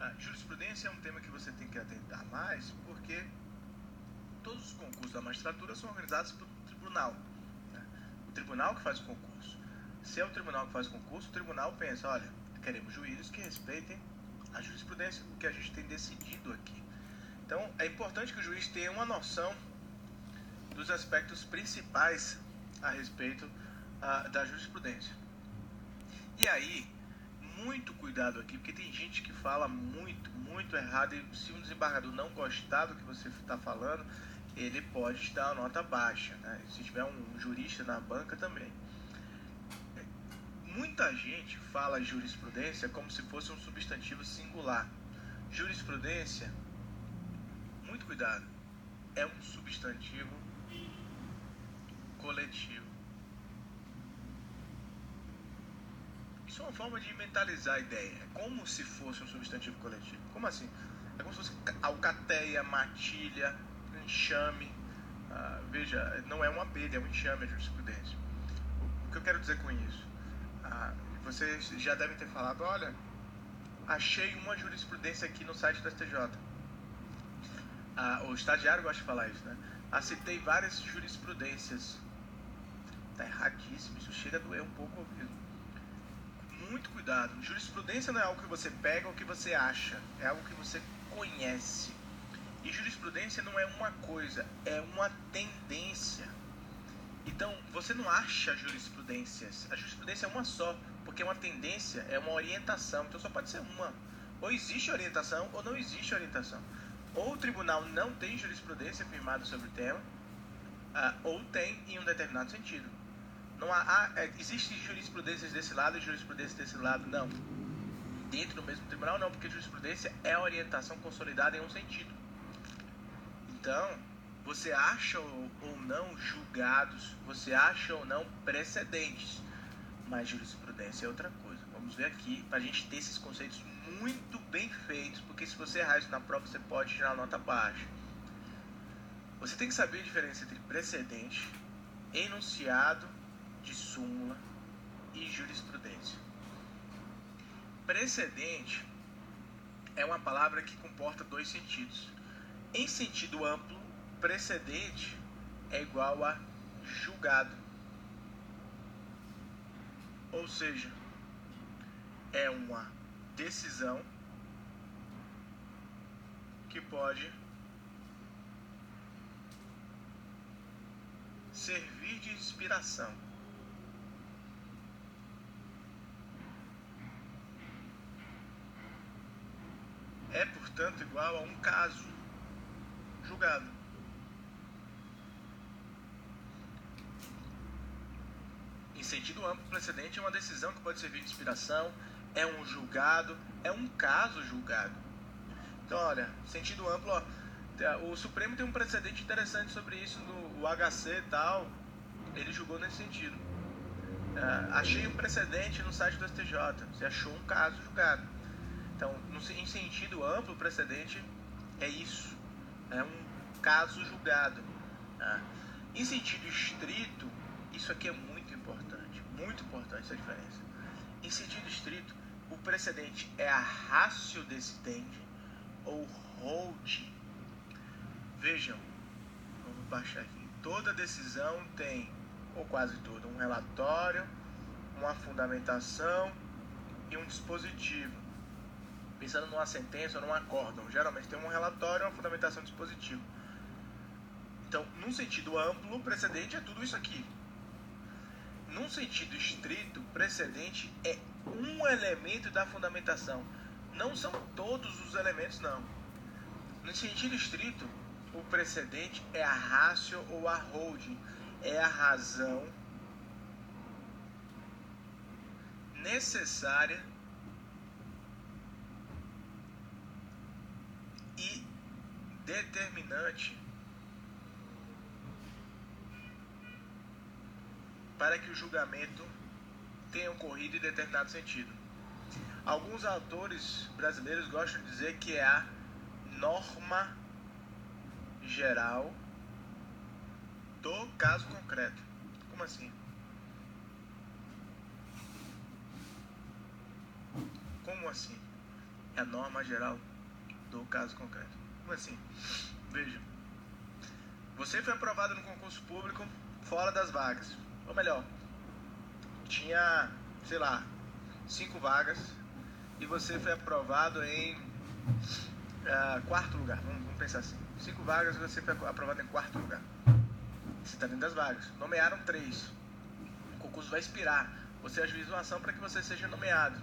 A jurisprudência é um tema que você tem que atentar mais, porque todos os concursos da magistratura são organizados pelo tribunal, né? O tribunal que faz o concurso. Se é o tribunal que faz o concurso, o tribunal pensa, olha, queremos juízes que respeitem a jurisprudência, o que a gente tem decidido aqui. Então, é importante que o juiz tenha uma noção dos aspectos principais a respeito da jurisprudência. E aí, muito cuidado aqui, porque tem gente que fala muito errado, e se um desembargador não gostar do que você está falando, ele pode te dar uma nota baixa, né? Se tiver um jurista na banca também. Muita gente fala jurisprudência como se fosse um substantivo singular. Jurisprudência, muito cuidado, é um substantivo coletivo. Isso é uma forma de mentalizar a ideia. É como se fosse um substantivo coletivo. Como assim? É como se fosse alcateia, matilha, enxame. Veja, não é uma abelha, é um enxame a jurisprudência. O que eu quero dizer com isso? Vocês já devem ter falado, olha, achei uma jurisprudência aqui no site do STJ. O estagiário gosta de falar isso, né? Citei várias jurisprudências. Tá erradíssimo, isso chega a doer um pouco o ouvido. Muito cuidado. Jurisprudência não é algo que você pega ou que você acha, é algo que você conhece. E jurisprudência não é uma coisa, é uma tendência. Então, você não acha jurisprudências. A jurisprudência é uma só, porque uma tendência é uma orientação, então só pode ser uma. Ou existe orientação ou não existe orientação. Ou o tribunal não tem jurisprudência firmada sobre o tema, ou tem em um determinado sentido. Não existe jurisprudências desse lado e jurisprudência desse lado, não. Dentro do mesmo tribunal, não, porque jurisprudência é a orientação consolidada em um sentido. Então, você acha ou não julgados, você acha ou não precedentes, mas jurisprudência é outra coisa. Vamos ver aqui, para a gente ter esses conceitos muito bem feitos, porque se você errar isso na prova, você pode tirar nota baixa. Você tem que saber a diferença entre precedente, enunciado de súmula e jurisprudência. Precedente é uma palavra que comporta dois sentidos. Em sentido amplo, precedente é igual a julgado. Ou seja, é uma decisão que pode servir de inspiração. É, portanto, igual a um caso julgado. Em sentido amplo, precedente é uma decisão que pode servir de inspiração, é um julgado, é um caso julgado. Então, olha, sentido amplo, o Supremo tem um precedente interessante sobre isso no HC e tal, ele julgou nesse sentido. Achei um precedente no site do STJ, você achou um caso julgado. Então, em sentido amplo, o precedente é isso, é um caso julgado. Em sentido estrito, isso aqui é muito importante essa diferença. Em sentido estrito, o precedente é a ratio decidendi ou hold. Vejam, vamos baixar aqui. Toda decisão tem, ou quase toda, um relatório, uma fundamentação e um dispositivo. Pensando numa sentença ou num acórdão, geralmente tem um relatório, uma fundamentação e um dispositivo. Então, num sentido amplo, precedente é tudo isso aqui. Num sentido estrito, precedente é um elemento da fundamentação. Não são todos os elementos, não. No sentido estrito, o precedente é a ratio ou a holding. É a razão necessária e determinante para que o julgamento tenha ocorrido em determinado sentido. Alguns autores brasileiros gostam de dizer que é a norma geral do caso concreto. Como assim? Como assim? É a norma geral do caso concreto. Como assim? Veja. Você foi aprovado no concurso público fora das vagas. Ou melhor, tinha, sei lá, 5 vagas e você foi aprovado em quarto lugar. Vamos pensar assim. 5 vagas e você foi aprovado em quarto lugar. Você está dentro das vagas. Nomearam 3. O concurso vai expirar. Você ajuiza uma ação para que você seja nomeado.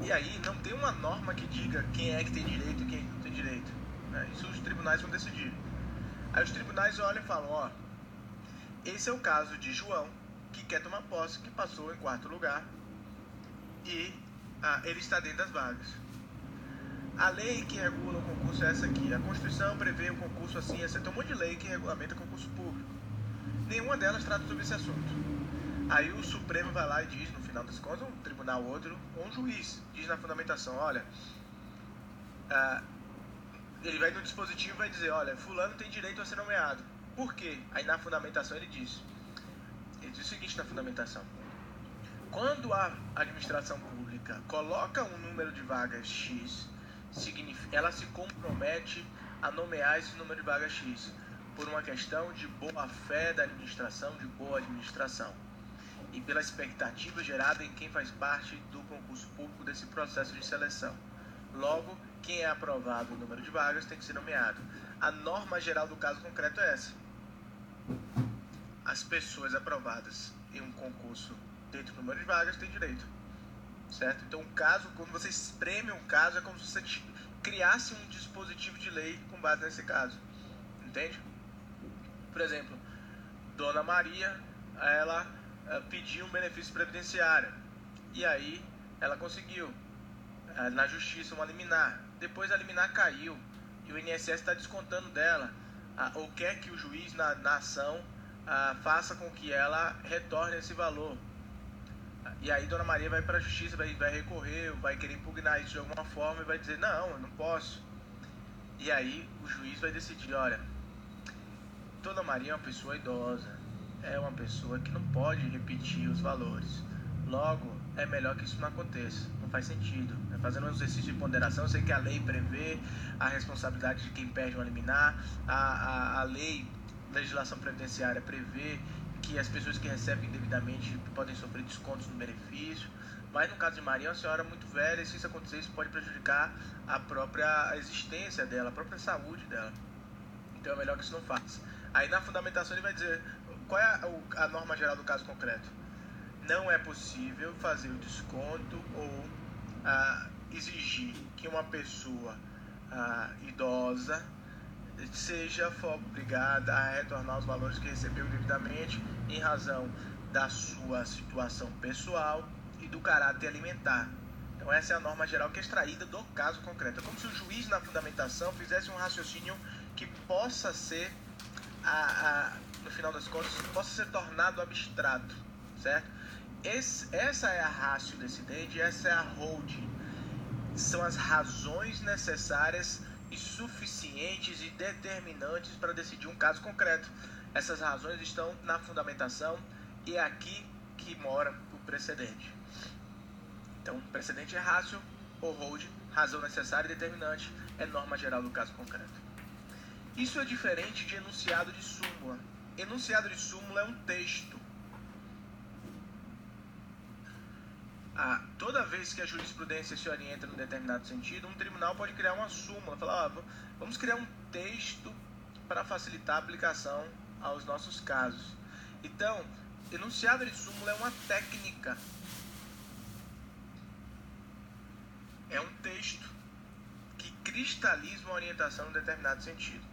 E aí não tem uma norma que diga quem é que tem direito e quem não tem direito. Né? Isso os tribunais vão decidir. Aí os tribunais olham e falam, ó, esse é o caso de João, que quer tomar posse, que passou em quarto lugar e ele está dentro das vagas. A lei que regula o concurso é essa aqui. A Constituição prevê o concurso assim, essa. Tem um monte de lei que regulamenta concurso público. Nenhuma delas trata sobre esse assunto. Aí o Supremo vai lá e diz, no final das contas, um tribunal outro, ou um juiz, diz na fundamentação, olha, ele vai no dispositivo e vai dizer, olha, fulano tem direito a ser nomeado. Por quê? Aí na fundamentação ele diz o seguinte na fundamentação. Quando a administração pública coloca um número de vagas X, ela se compromete a nomear esse número de vagas X por uma questão de boa-fé da administração, de boa administração, e pela expectativa gerada em quem faz parte do concurso público desse processo de seleção. Logo, quem é aprovado o número de vagas tem que ser nomeado. A norma geral do caso concreto é essa. As pessoas aprovadas em um concurso dentro do número de vagas têm direito. Certo? Então, o caso, quando você espreme um caso, é como se você criasse um dispositivo de lei com base nesse caso. Entende? Por exemplo, Dona Maria, ela pediu um benefício previdenciário. E aí, ela conseguiu, na justiça, uma liminar. Depois a liminar caiu. E o INSS está descontando dela. Ou quer que o juiz, na ação, faça com que ela retorne esse valor. E aí Dona Maria vai para a justiça, vai recorrer, vai querer impugnar isso de alguma forma e vai dizer, não, eu não posso. E aí o juiz vai decidir, olha, Dona Maria é uma pessoa idosa, é uma pessoa que não pode repetir os valores. Logo, é melhor que isso não aconteça, não faz sentido. Fazendo um exercício de ponderação, eu sei que a lei prevê a responsabilidade de quem perde uma liminar, a legislação previdenciária prevê que as pessoas que recebem indevidamente podem sofrer descontos no benefício, mas no caso de Maria é uma senhora muito velha e se isso acontecer, isso pode prejudicar a própria existência dela, a própria saúde dela. Então é melhor que isso não faça. Aí na fundamentação ele vai dizer qual é a norma geral do caso concreto. Não é possível fazer o desconto ou exigir que uma pessoa idosa seja obrigada a retornar os valores que recebeu devidamente em razão da sua situação pessoal e do caráter alimentar. Então essa é a norma geral que é extraída do caso concreto. É como se o juiz na fundamentação fizesse um raciocínio que possa ser, no final das contas, possa ser tornado abstrato, certo? Essa é a ratio decidente, essa é a holding. São as razões necessárias e suficientes e determinantes para decidir um caso concreto. Essas razões estão na fundamentação e é aqui que mora o precedente. Então, precedente é ratio ou holding, razão necessária e determinante, é norma geral do caso concreto. Isso é diferente de enunciado de súmula. Enunciado de súmula é um texto. Toda vez que a jurisprudência se orienta num determinado sentido, um tribunal pode criar uma súmula, falar, vamos criar um texto para facilitar a aplicação aos nossos casos. Então, enunciado de súmula é uma técnica. É um texto que cristaliza uma orientação em um determinado sentido.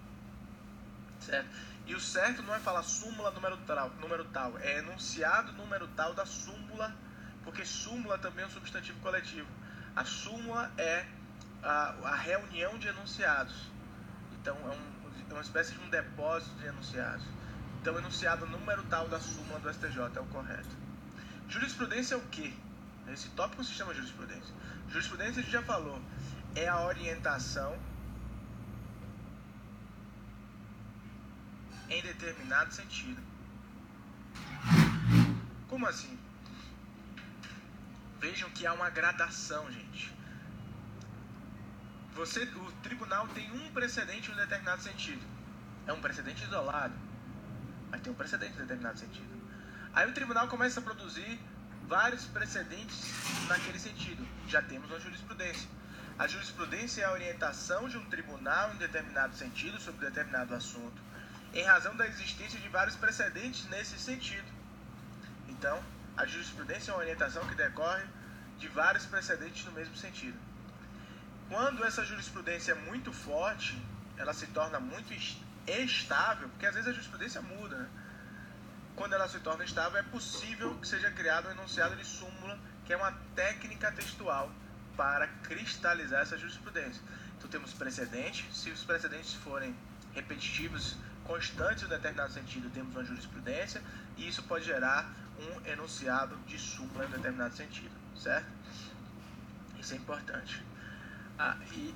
Certo? E o certo não é falar súmula número tal, é enunciado número tal da súmula, porque súmula também é um substantivo coletivo. A súmula é a reunião de enunciados. Então é uma espécie de um depósito de enunciados. Então enunciado número tal da súmula do STJ é o correto. Jurisprudência é o quê? Esse tópico se chama jurisprudência. Jurisprudência a gente já falou, é a orientação em determinado sentido. Como assim? Vejam que há uma gradação, gente. o tribunal tem um precedente em um determinado sentido. É um precedente isolado, mas tem um precedente em determinado sentido. Aí o tribunal começa a produzir vários precedentes naquele sentido. Já temos uma jurisprudência. A jurisprudência é a orientação de um tribunal em determinado sentido sobre determinado assunto, em razão da existência de vários precedentes nesse sentido. Então, a jurisprudência é uma orientação que decorre de vários precedentes no mesmo sentido. Quando essa jurisprudência é muito forte, ela se torna muito estável, porque às vezes a jurisprudência muda, né? Quando ela se torna estável, é possível que seja criado um enunciado de súmula, que é uma técnica textual para cristalizar essa jurisprudência. Então temos precedentes, se os precedentes forem repetitivos, constantes em um determinado sentido, temos uma jurisprudência, e isso pode gerar um enunciado de súmula em um determinado sentido, certo? Isso é importante. E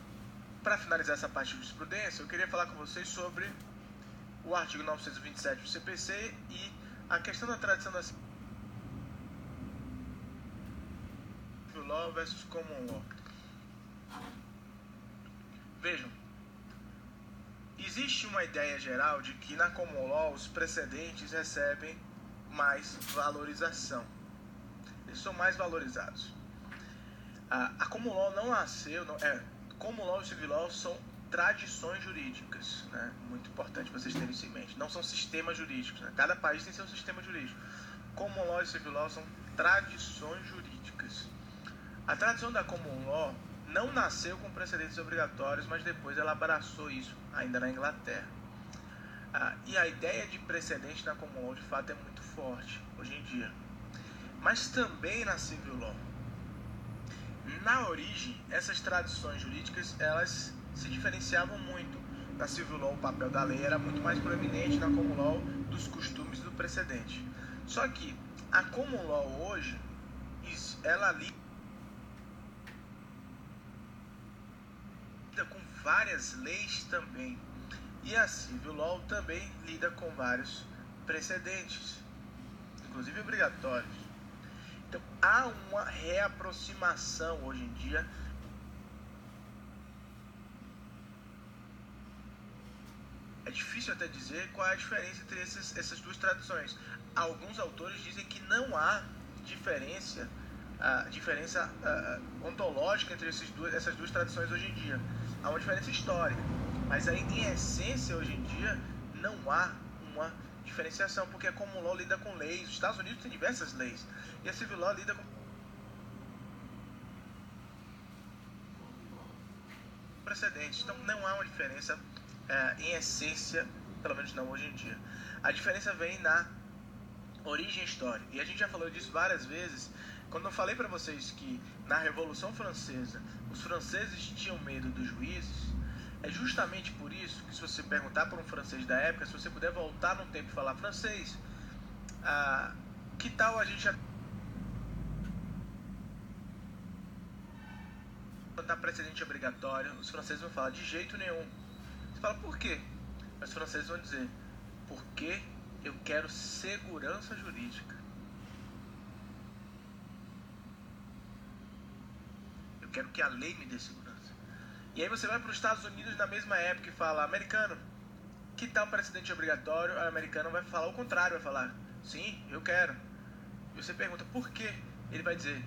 para finalizar essa parte de jurisprudência, eu queria falar com vocês sobre o artigo 927 do CPC e a questão da tradição da civil law versus common law. Vejam, existe uma ideia geral de que na common law os precedentes recebem mais valorização. Eles são mais valorizados. A common law não nasceu... common law e civil law são tradições jurídicas, né? Muito importante vocês terem isso em mente. Não são sistemas jurídicos, né? Cada país tem seu sistema jurídico. Common law e civil law são tradições jurídicas. A tradição da common law não nasceu com precedentes obrigatórios, mas depois ela abraçou isso, ainda na Inglaterra. E a ideia de precedente na common law, de fato, é muito forte hoje em dia. Mas também na civil law. Na origem, essas tradições jurídicas, elas se diferenciavam muito. Na civil law, o papel da lei era muito mais proeminente, na common law, dos costumes do precedente. Só que a common law hoje, ela lida com várias leis também. E a civil law também lida com vários precedentes, inclusive obrigatórios. Então, há uma reaproximação hoje em dia é difícil até dizer qual é a diferença entre essas duas tradições. Alguns autores dizem que não há diferença ontológica entre essas duas tradições hoje em dia. Há uma diferença histórica, mas aí, em essência, hoje em dia, não há uma diferenciação, porque a common law lida com leis. Os Estados Unidos têm diversas leis, e a civil law lida com precedentes. Então, não há uma diferença em essência, pelo menos não hoje em dia. A diferença vem na origem histórica, e a gente já falou disso várias vezes. Quando eu falei para vocês que na Revolução Francesa os franceses tinham medo dos juízes, é justamente por isso que, se você perguntar para um francês da época, se você puder voltar no tempo e falar: francês, que tal a gente botar precedente obrigatório? Os franceses vão falar: de jeito nenhum. Você fala: por quê? Mas os franceses vão dizer: porque eu quero segurança jurídica. Eu quero que a lei me dê segurança. E aí você vai para os Estados Unidos na mesma época e fala: americano, que tal precedente obrigatório? O americano vai falar o contrário, vai falar: sim, eu quero. E você pergunta: por quê? Ele vai dizer: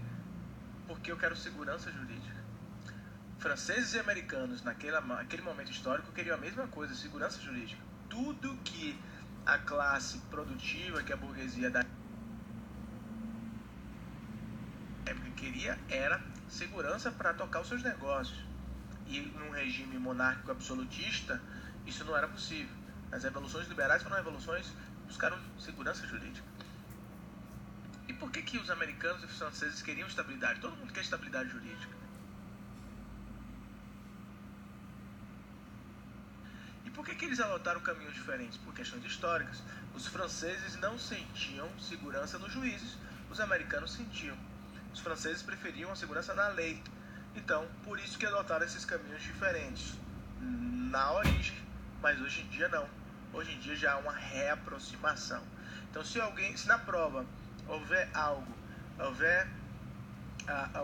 porque eu quero segurança jurídica. Franceses e americanos, naquele momento histórico, queriam a mesma coisa: segurança jurídica. Tudo que a classe produtiva, que a burguesia da época queria, era segurança para tocar os seus negócios. E num regime monárquico absolutista, isso não era possível. As revoluções liberais foram revoluções que buscaram segurança jurídica. E por que os americanos e os franceses queriam estabilidade? Todo mundo quer estabilidade jurídica. E por que eles adotaram caminhos diferentes? Por questões históricas. Os franceses não sentiam segurança nos juízes, os americanos sentiam. Os franceses preferiam a segurança na lei. Então, por isso que adotaram esses caminhos diferentes na origem, mas hoje em dia não. Hoje em dia já há uma reaproximação. Então, se na prova houver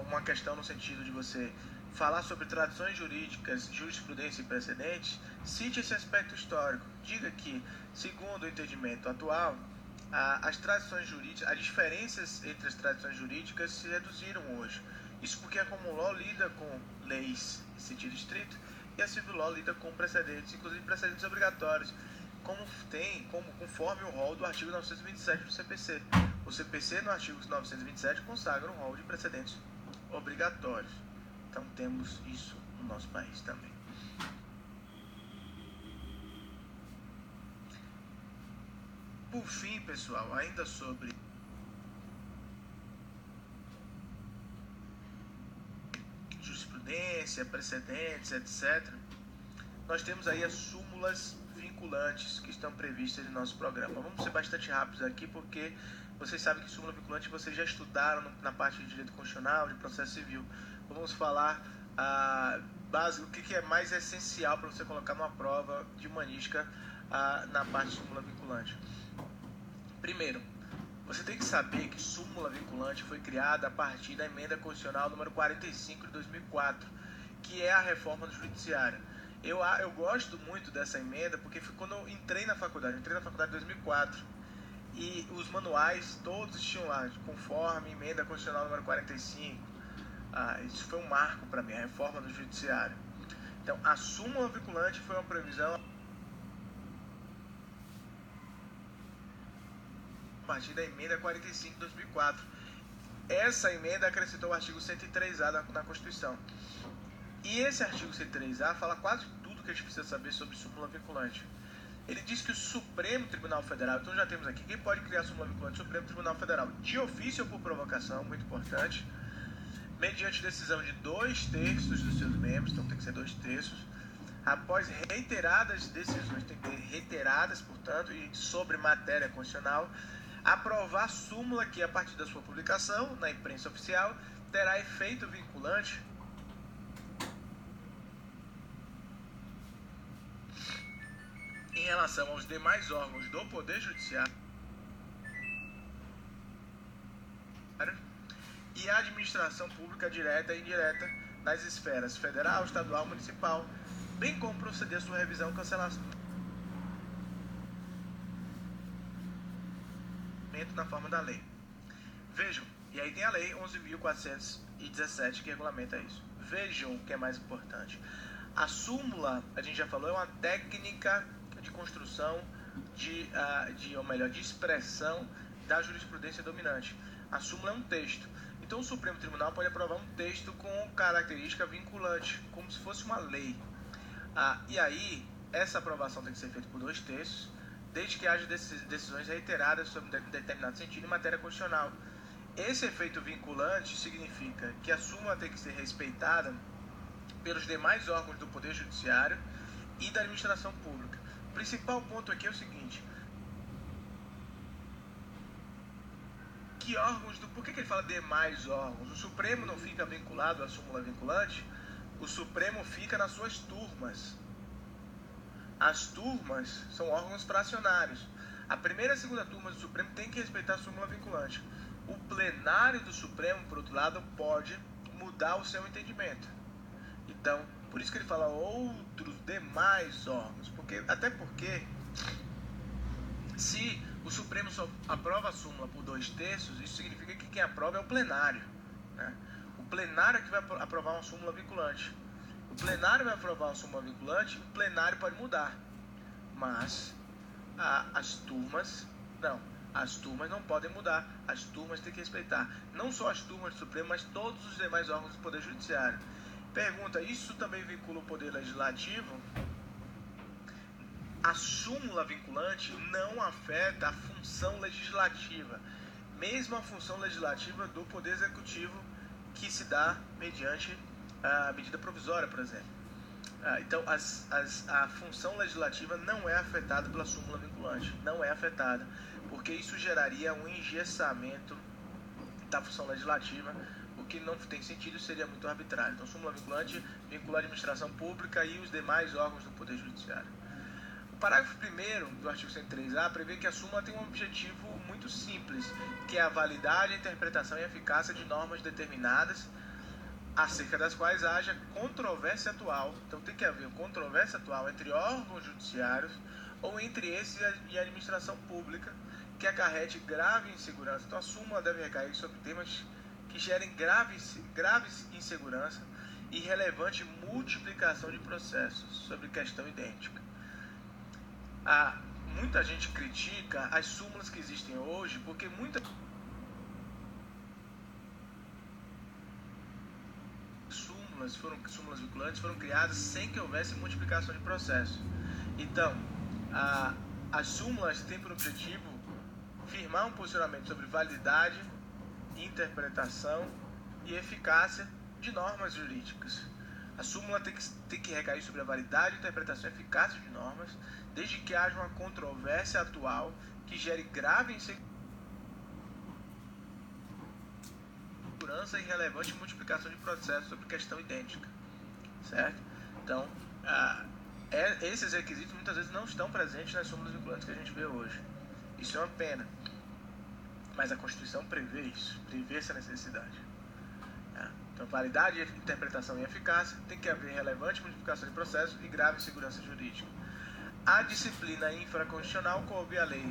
uma questão no sentido de você falar sobre tradições jurídicas, jurisprudência e precedentes, cite esse aspecto histórico. Diga que, segundo o entendimento atual, as tradições jurídicas, as diferenças entre as tradições jurídicas se reduziram hoje. Isso porque a common law lida com leis em sentido estrito e a civil law lida com precedentes, inclusive precedentes obrigatórios, conforme o rol do artigo 927 do CPC. O CPC, no artigo 927, consagra um rol de precedentes obrigatórios. Então temos isso no nosso país também. Por fim, pessoal, ainda sobre jurisprudência, precedentes, etc., nós temos aí as súmulas vinculantes que estão previstas no nosso programa. Vamos ser bastante rápidos aqui, porque vocês sabem que súmula vinculante vocês já estudaram na parte de direito constitucional, de processo civil. Vamos falar básico, o que é mais essencial para você colocar numa prova de humanística na parte de súmula vinculante. Primeiro, você tem que saber que súmula vinculante foi criada a partir da emenda constitucional número 45 de 2004, que é a reforma do judiciário. Eu gosto muito dessa emenda porque foi quando eu entrei na faculdade. Eu entrei na faculdade em 2004 e os manuais todos tinham lá, conforme emenda constitucional número 45. Isso foi um marco para mim, a reforma do judiciário. Então, a súmula vinculante foi uma previsão a partir da emenda 45 de 2004. Essa emenda acrescentou o artigo 103A na Constituição. E esse artigo 103A fala quase tudo que a gente precisa saber sobre súmula vinculante. Ele diz que o Supremo Tribunal Federal, então já temos aqui, quem pode criar súmula vinculante? O Supremo Tribunal Federal, de ofício ou por provocação, muito importante, mediante decisão de 2/3 dos seus membros, então tem que ser 2/3, após reiteradas decisões, tem que ter reiteradas, portanto, e sobre matéria constitucional, aprovar súmula que, a partir da sua publicação na imprensa oficial, terá efeito vinculante em relação aos demais órgãos do Poder Judiciário e a administração pública direta e indireta nas esferas federal, estadual, municipal, bem como proceder a sua revisão e cancelação na forma da lei. Vejam, e aí tem a lei 11.417 que regulamenta isso. Vejam o que é mais importante. A súmula, a gente já falou, é uma técnica de construção de expressão da jurisprudência dominante. A súmula é um texto. Então o Supremo Tribunal pode aprovar um texto com característica vinculante, como se fosse uma lei. E aí, essa aprovação tem que ser feita por 2/3, desde que haja decisões reiteradas sobre um determinado sentido em matéria constitucional. Esse efeito vinculante significa que a súmula tem que ser respeitada pelos demais órgãos do Poder Judiciário e da administração pública. O principal ponto aqui é o seguinte: que órgãos por que ele fala demais órgãos? O Supremo não fica vinculado à súmula vinculante, o Supremo fica nas suas turmas. As turmas são órgãos fracionários. A primeira e a segunda turma do Supremo tem que respeitar a súmula vinculante. O plenário do Supremo, por outro lado, pode mudar o seu entendimento. Então, por isso que ele fala outros demais órgãos. Até porque, se o Supremo só aprova a súmula por 2/3, isso significa que quem aprova é o plenário, né? O plenário é que vai aprovar uma súmula vinculante. O plenário vai aprovar uma súmula vinculante, o plenário pode mudar. Mas as turmas não podem mudar. As turmas têm que respeitar. Não só as turmas do Supremo, mas todos os demais órgãos do Poder Judiciário. Pergunta, isso também vincula o Poder Legislativo? A súmula vinculante não afeta a função legislativa. Mesmo a função legislativa do Poder Executivo, que se dá mediante a medida provisória, por exemplo. Então, a função legislativa não é afetada pela súmula vinculante. Não é afetada, porque isso geraria um engessamento da função legislativa, o que não tem sentido, seria muito arbitrário. Então, súmula vinculante vincula a administração pública e os demais órgãos do Poder Judiciário. O parágrafo 1º do artigo 103A prevê que a súmula tem um objetivo muito simples, que é a validade, a interpretação e a eficácia de normas determinadas acerca das quais haja controvérsia atual. Então tem que haver controvérsia atual entre órgãos judiciários ou entre esses e a administração pública que acarrete grave insegurança. Então a súmula deve recair sobre temas que gerem graves insegurança e relevante multiplicação de processos sobre questão idêntica. Muita gente critica as súmulas que existem hoje porque muitas súmulas vinculantes foram criadas sem que houvesse multiplicação de processos. Então, as súmulas têm por objetivo firmar um posicionamento sobre validade, interpretação e eficácia de normas jurídicas. A súmula tem que recair sobre a validade, interpretação e eficácia de normas, desde que haja uma controvérsia atual que gere grave insegurança e relevante multiplicação de processos sobre questão idêntica, certo? Então, esses requisitos muitas vezes não estão presentes nas súmulas vinculantes que a gente vê hoje. Isso é uma pena, mas a Constituição prevê isso, prevê essa necessidade. Então, validade, interpretação e eficácia, tem que haver relevante multiplicação de processos e grave insegurança jurídica. A disciplina infraconstitucional coube a Lei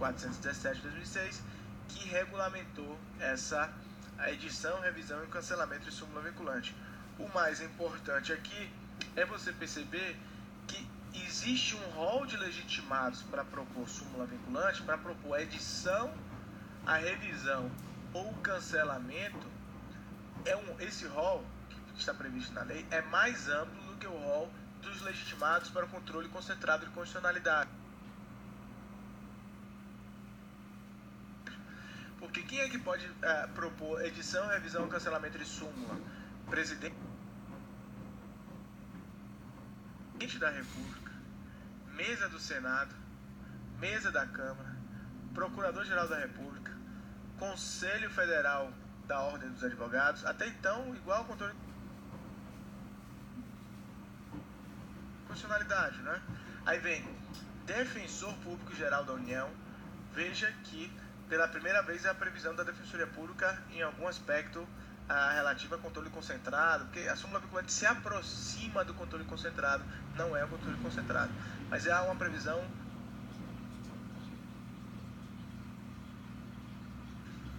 11.417 de 2006, que regulamentou a edição, revisão e cancelamento de súmula vinculante. O mais importante aqui é você perceber que existe um rol de legitimados para propor súmula vinculante, para propor a edição, a revisão ou o cancelamento. Esse rol que está previsto na lei é mais amplo do que o rol dos legitimados para o controle concentrado de constitucionalidade. Porque quem é que pode propor edição, revisão e cancelamento de súmula? Presidente da República, mesa do Senado, mesa da Câmara, Procurador-Geral da República, Conselho Federal da Ordem dos Advogados, até então igual ao controle de constitucionalidade, né? Aí vem Defensor Público Geral da União. Veja que pela primeira vez é a previsão da Defensoria Pública em algum aspecto relativa a controle concentrado, porque a súmula vinculante se aproxima do controle concentrado, não é o controle concentrado, mas é uma previsão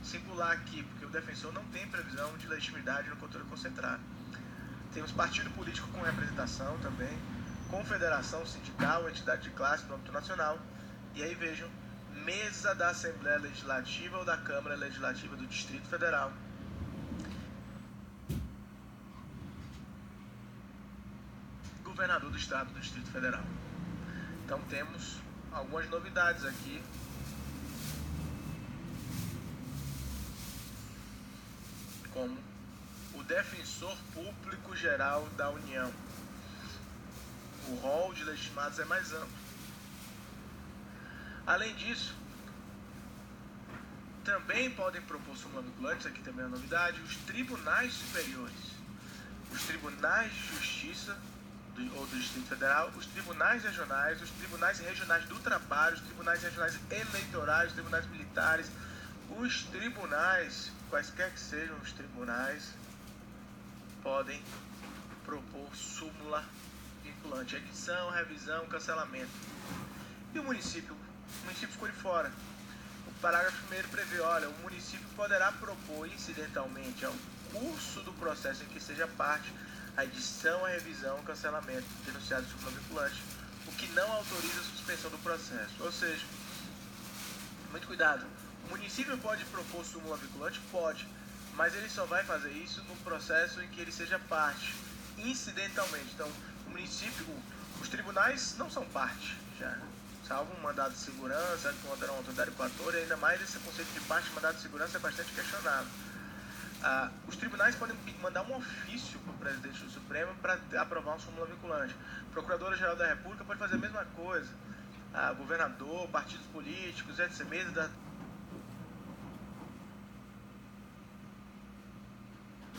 singular aqui, porque o defensor não tem previsão de legitimidade no controle concentrado. Temos partido político com representação também, confederação sindical, entidade de classe no âmbito nacional, e aí vejam, mesa da Assembleia Legislativa ou da Câmara Legislativa do Distrito Federal, governador do Estado do Distrito Federal. Então temos algumas novidades aqui, como o Defensor Público Geral da União. O rol de legitimados é mais amplo. Além disso, também podem propor súmula vinculante, aqui também é uma novidade, os tribunais superiores, os tribunais de justiça ou do Distrito Federal, os tribunais regionais, os tribunais regionais do trabalho, os tribunais regionais eleitorais, os tribunais militares, os tribunais, quaisquer que sejam os tribunais, podem propor súmula vinculante, edição, revisão, cancelamento. E o município ficou de fora. O parágrafo 1º prevê, olha, o município poderá propor incidentalmente ao curso do processo em que seja parte a edição, a revisão, o cancelamento denunciado de súmula vinculante, o que não autoriza a suspensão do processo. Ou seja, muito cuidado, o município pode propor súmula vinculante? Pode, mas ele só vai fazer isso no processo em que ele seja parte, incidentalmente. Então, o município, os tribunais não são parte, já, salvo um mandado de segurança, que uma autoridade coatora, e ainda mais esse conceito de parte de mandado de segurança é bastante questionável. Os tribunais podem mandar um ofício para o presidente do Supremo para aprovar uma súmula vinculante. O Procurador-Geral da República pode fazer a mesma coisa. Governador, partidos políticos, etc. Mesa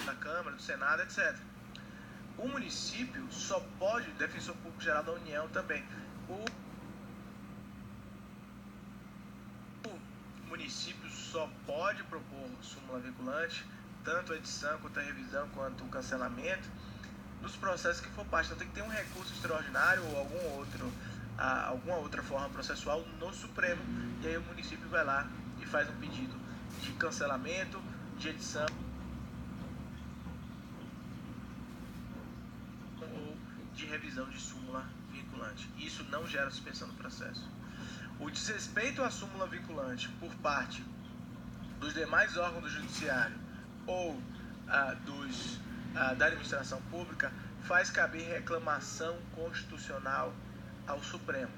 da Câmara, do Senado, etc. O município só pode, Defensor Público Geral da União também, o município só pode propor súmula vinculante tanto a edição, quanto a revisão, quanto o cancelamento, nos processos que for parte. Então tem que ter um recurso extraordinário ou alguma outra forma processual no Supremo, e aí o município vai lá e faz um pedido de cancelamento, de edição ou de revisão de súmula vinculante. Isso não gera suspensão do processo. O desrespeito à súmula vinculante por parte dos demais órgãos do judiciário ou da administração pública faz caber reclamação constitucional ao Supremo.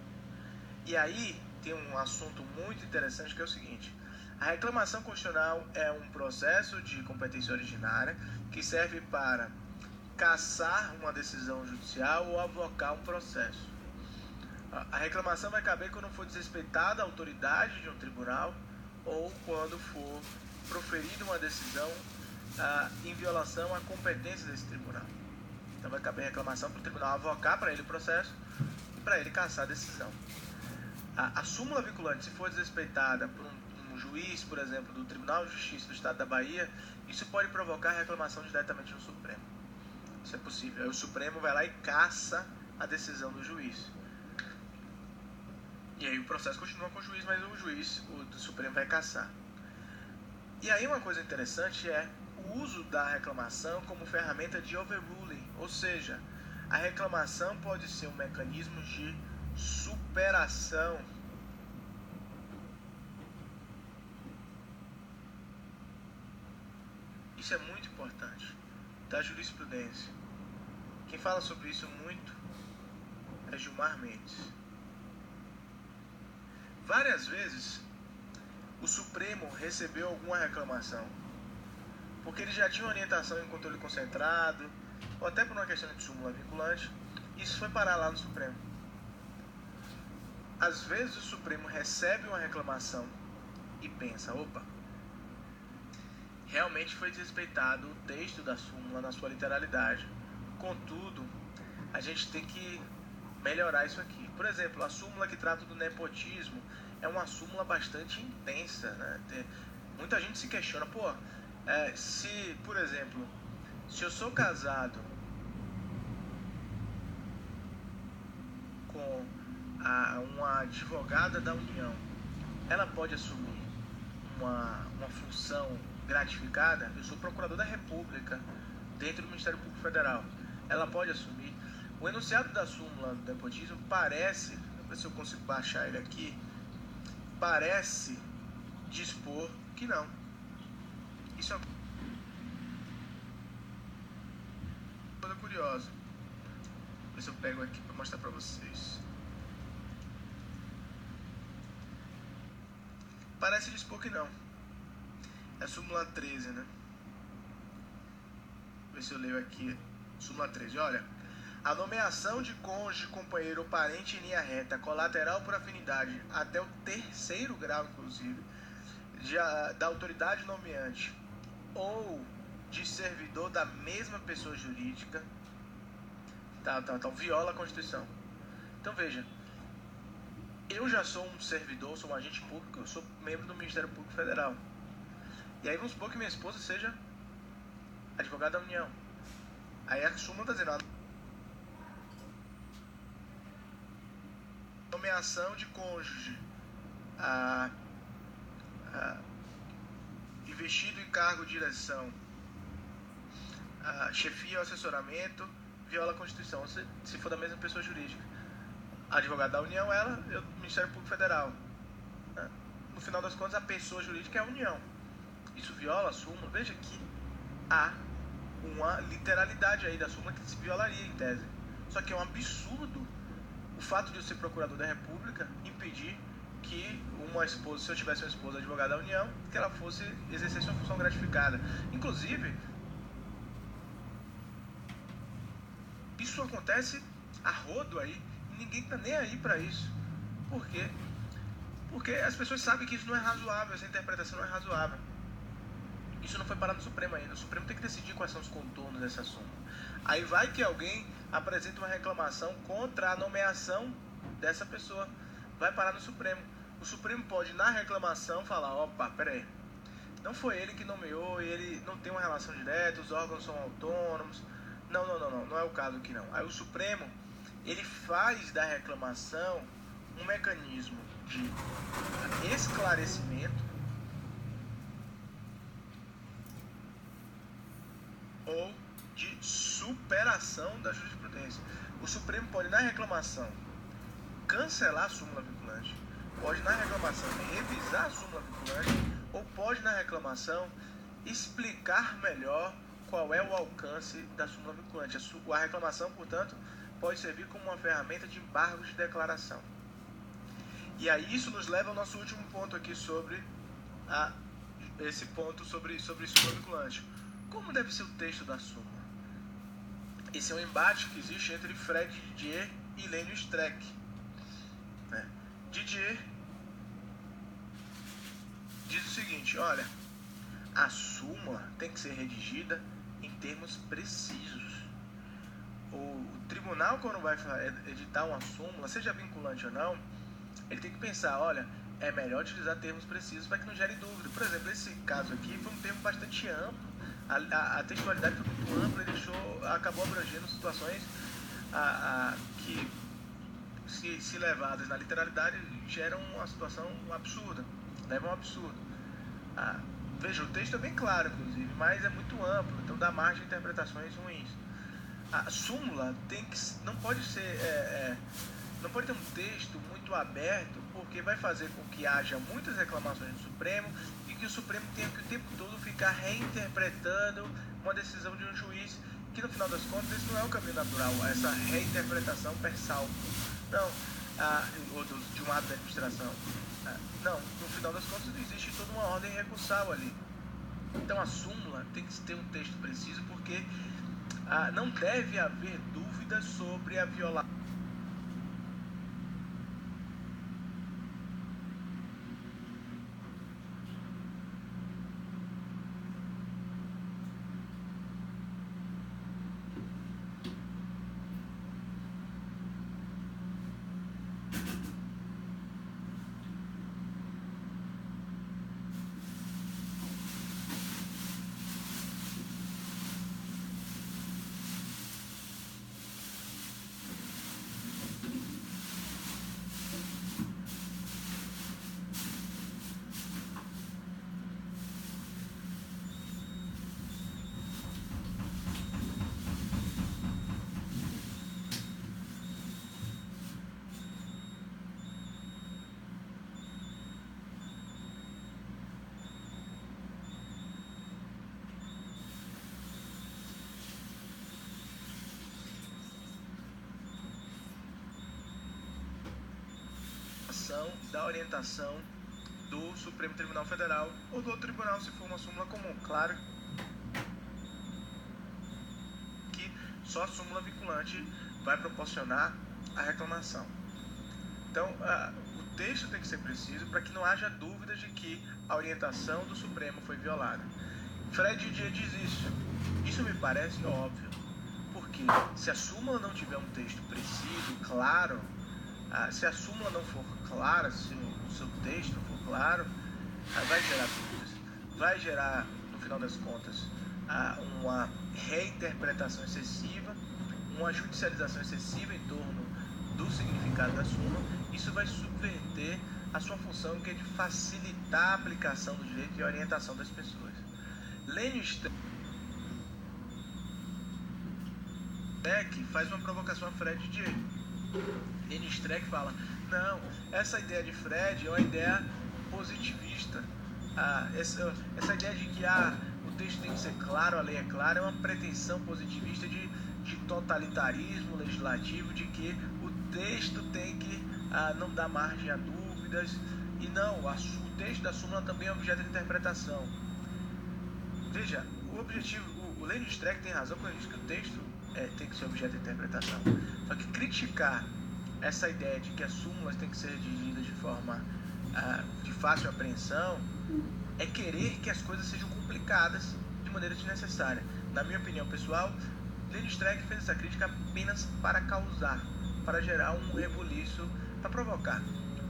E aí tem um assunto muito interessante, que é o seguinte: a reclamação constitucional é um processo de competência originária que serve para cassar uma decisão judicial ou avocar um processo. A reclamação vai caber quando for desrespeitada a autoridade de um tribunal ou quando for proferida uma decisão em violação à competência desse tribunal. Então vai caber reclamação para o tribunal avocar para ele o processo e para ele cassar a decisão. A súmula vinculante, se for desrespeitada por um juiz, por exemplo, do Tribunal de Justiça do Estado da Bahia, isso pode provocar reclamação diretamente no Supremo. Isso é possível. Aí o Supremo vai lá e cassa a decisão do juiz. E aí o processo continua com o juiz, mas o do Supremo vai cassar. E aí uma coisa interessante é o uso da reclamação como ferramenta de overruling, ou seja, a reclamação pode ser um mecanismo de superação. Isso é muito importante, da jurisprudência. Quem fala sobre isso muito é Gilmar Mendes. Várias vezes o Supremo recebeu alguma reclamação, porque ele já tinha orientação em controle concentrado, ou até por uma questão de súmula vinculante, e isso foi parar lá no Supremo. Às vezes o Supremo recebe uma reclamação e pensa: opa, realmente foi desrespeitado o texto da súmula na sua literalidade, contudo, a gente tem que melhorar isso aqui. Por exemplo, a súmula que trata do nepotismo é uma súmula bastante intensa, né? Muita gente se questiona, se, por exemplo, se eu sou casado com uma advogada da União, ela pode assumir uma função gratificada? Eu sou procurador da República dentro do Ministério Público Federal. Ela pode assumir? O enunciado da súmula do nepotismo parece, vou ver se eu consigo baixar ele aqui, parece dispor que não. Isso é uma coisa curiosa. Vou ver se eu pego aqui para mostrar para vocês. Parece dispor que não. É a súmula 13, né? Vou ver se eu leio aqui. Súmula 13, olha. A nomeação de cônjuge, companheiro ou parente em linha reta, colateral por afinidade, até o terceiro grau, inclusive, da autoridade nomeante ou de servidor da mesma pessoa jurídica, então viola a Constituição. Então veja, eu já sou um servidor, sou um agente público, eu sou membro do Ministério Público Federal. E aí vamos supor que minha esposa seja advogada da União. Aí a súmula está dizendo: nomeação de cônjuge investido em cargo de direção, chefia ou assessoramento, viola a Constituição, se for da mesma pessoa jurídica. A advogada da União, eu Ministério Público Federal. No final das contas, a pessoa jurídica é a União. Isso viola a súmula. Veja que há uma literalidade aí da súmula que se violaria em tese. Só que é um absurdo o fato de eu ser procurador da República impedir que uma esposa, se eu tivesse uma esposa advogada da União, que ela fosse exercer sua função gratificada. Inclusive, isso acontece a rodo aí, e ninguém tá nem aí para isso. Por quê? Porque as pessoas sabem que isso não é razoável, essa interpretação não é razoável. Isso não foi parar no Supremo ainda. O Supremo tem que decidir quais são os contornos desse assunto. Aí vai que alguém apresenta uma reclamação contra a nomeação dessa pessoa. Vai parar no Supremo. O Supremo pode, na reclamação, falar: opa, peraí, Não foi ele que nomeou, ele não tem uma relação direta, os órgãos são autônomos. Não é o caso aqui não. Aí o Supremo, ele faz da reclamação um mecanismo de esclarecimento ou de superação da jurisprudência. O Supremo pode, na reclamação, cancelar a súmula vinculante, pode, na reclamação, revisar a súmula vinculante, ou pode, na reclamação, explicar melhor qual é o alcance da súmula vinculante. A reclamação, portanto, pode servir como uma ferramenta de embargo de declaração. E aí isso nos leva ao nosso último ponto aqui sobre esse ponto sobre súmula vinculante. Como deve ser o texto da súmula? Esse é um embate que existe entre Fred Didier e Lênio Streck. Didier diz o seguinte: olha, a súmula tem que ser redigida em termos precisos. O tribunal, quando vai editar uma súmula, seja vinculante ou não, ele tem que pensar, olha, é melhor utilizar termos precisos para que não gere dúvida. Por exemplo, esse caso aqui foi um termo bastante amplo, a textualidade foi muito ampla e acabou abrangendo situações que, se levadas na literalidade, geram uma situação absurda, levam a um absurdo. Veja, o texto é bem claro, inclusive, mas é muito amplo, então dá margem a interpretações ruins. A súmula não pode ter um texto muito aberto, porque vai fazer com que haja muitas reclamações do Supremo e que o Supremo tenha que o tempo todo ficar reinterpretando uma decisão de um juiz, que no final das contas esse não é um caminho natural, essa reinterpretação per salvo, não, ou de um ato da administração. Não, no final das contas existe toda uma ordem recursal ali. Então a súmula tem que ter um texto preciso, porque não deve haver dúvidas sobre a violação da orientação do Supremo Tribunal Federal ou do outro tribunal, se for uma súmula comum. Claro que só a súmula vinculante vai proporcionar a reclamação. Então, o texto tem que ser preciso para que não haja dúvidas de que a orientação do Supremo foi violada. Fred Didier diz isso. Isso me parece óbvio, porque se a súmula não tiver um texto preciso, claro, se a súmula não for clara, se o seu texto não for claro, vai gerar dúvidas, vai gerar, no final das contas, uma reinterpretação excessiva, uma judicialização excessiva em torno do significado da súmula. Isso vai subverter a sua função, que é de facilitar a aplicação do direito e a orientação das pessoas. Lênio Streck faz uma provocação a Fred Didier. Lênio Streck fala: não, essa ideia de Fred é uma ideia positivista. Essa ideia de que o texto tem que ser claro, a lei é clara, é uma pretensão positivista de totalitarismo legislativo, de que o texto tem que não dar margem a dúvidas. E não, o texto da súmula também é objeto de interpretação. Veja, o Lênio Streck tem razão quando diz que o texto tem que ser objeto de interpretação. Só que criticar essa ideia de que as súmulas têm que ser redigidas de forma de fácil apreensão é querer que as coisas sejam complicadas de maneira desnecessária. Na minha opinião pessoal, Lênio Streck fez essa crítica apenas para causar, para gerar um rebuliço, para provocar,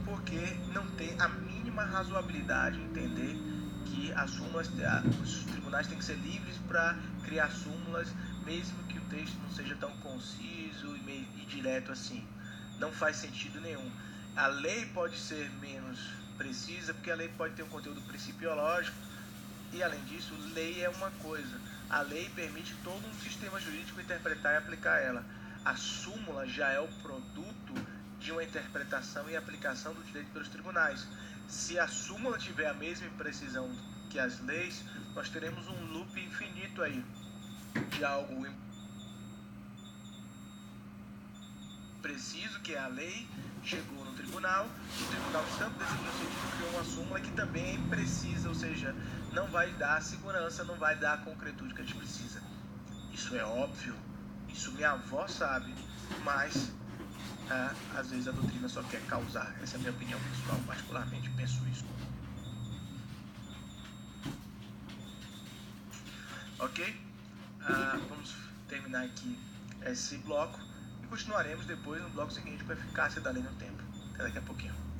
porque não tem a mínima razoabilidade em entender que os tribunais têm que ser livres para criar súmulas, mesmo que o texto não seja tão conciso e direto assim. Não faz sentido nenhum. A lei pode ser menos precisa, porque a lei pode ter um conteúdo principiológico, e além disso, lei é uma coisa. A lei permite todo um sistema jurídico interpretar e aplicar ela. A súmula já é o produto de uma interpretação e aplicação do direito pelos tribunais. Se a súmula tiver a mesma imprecisão que as leis, nós teremos um loop infinito aí de algo preciso, que é a lei, chegou no tribunal, o tribunal de tanto decidiu sentido criou uma súmula que também é imprecisa, ou seja, não vai dar segurança, não vai dar a concretude que a gente precisa. Isso é óbvio, isso minha avó sabe, mas às vezes a doutrina só quer causar. Essa é a minha opinião pessoal, particularmente penso isso. Ok? Vamos terminar aqui esse bloco e continuaremos depois no bloco seguinte com a eficácia da lei no tempo. Até daqui a pouquinho.